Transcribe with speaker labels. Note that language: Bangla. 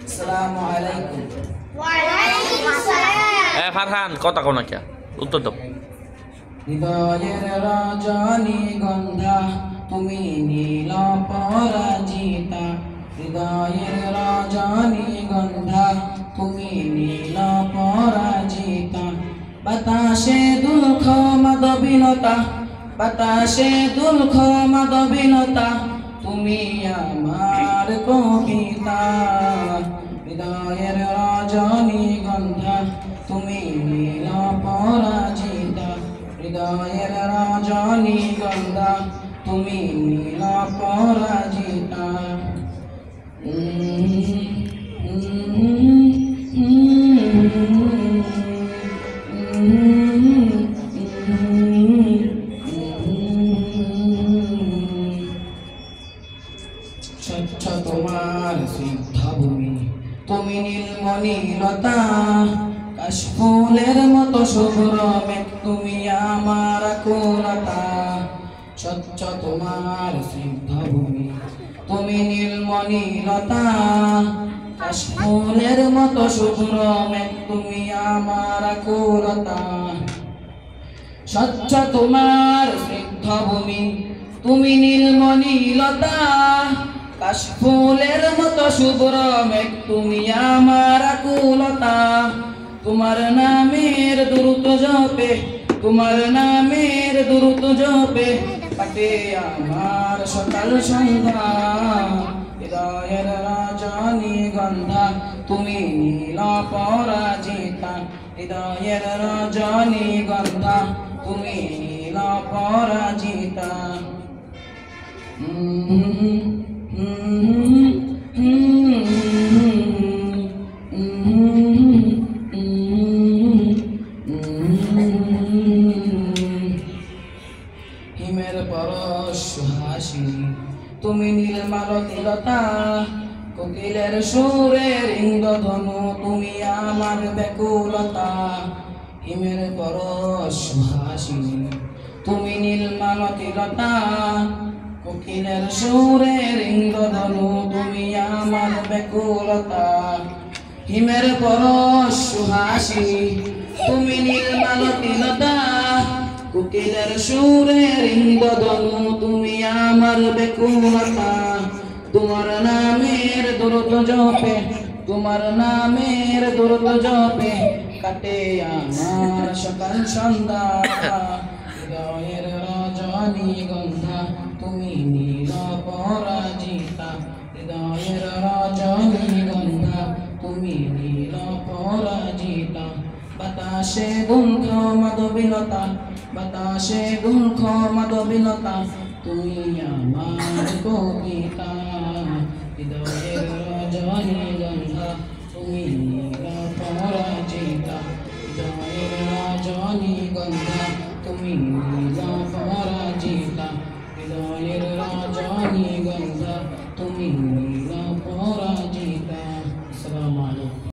Speaker 1: আসসালামু আলাইকুম।
Speaker 2: ফারহান কথা কো না কে উত্তর দাও।
Speaker 1: হৃদয়ের রজনীগন্ধা তুমি নীল পরাজিতা, হৃদয়ের রজনীগন্ধা তুমি নীল পরাজিতা। বাতাসে দুঃখ মাদবিলতা, বাতাসে দুঃখ মাদবিলতা, তুমি আমার কবিতা। হৃদয়ের রজনীগন্ধা তুমি নীল পরাজিতা, হৃদয়ের রজনীগন্ধা তুমি নীল পরাজিতা। স্বচ্ছ তোমার সিদ্ধভূমি, তুমি নীলমণিলতা, কাশফুলের মতো শুভ্র মেঘ তুমি আমার আকুলতা। স্বচ্ছ তোমার সিদ্ধভূমি, তুমি নীলমণিলতা, কাশফুলের মতো শুভ্র মেঘ তুমি আমার আকুলতা। স্বচ্ছ তোমার সিদ্ধভূমি, তুমি নীলমণিলতা, কাশফুলের মতো শুভ্র মেঘ তুমি আমার আকুলতা। তোমার নামের দ্রুত জপে, তোমার নামের দ্রুত জপে কাটে আমার সকাল সন্ধ্যা। হৃদয়ের রজনীগন্ধা তুমি নীল পরাজিতা, হৃদয়ের রজনীগন্ধা তুমি নীল পরাজিতা। হিমের পরশ হাসি তুমি নীলমালতিলতা, কোকিলের সুরের ইন্দ্রধনু তুমি আমার ব্যাকুলতা। হিমের পরশ হাসি তুমি নীলমালতিলতা, কোকিলের সুরের ইন্দ্রধনু তুমি আমার ব্যাকুলতা। হিমের পরশ হাসি তুমি নীলমালতিলতা, কোকিলের সুরের ইন্দ্রধনু তুমি আমার ব্যাকুলতা। তোমার নামের দ্রুত জপে, তোমার নামের দ্রুত জপে কাটে আমার সকাল সন্ধ্যা। হৃদয়ের রজনীগন্ধা তুমি নীল পরাজিতা, হৃদয়ের রজনীগন্ধা তুমি নীল পরাজিতা। বাতাসে দুঃখ মাদবিলতা, বাতাসে দুঃখ মাদবিলতা তুমি আমার কবিতা। হৃদয়ের রজনীগন্ধা তুমি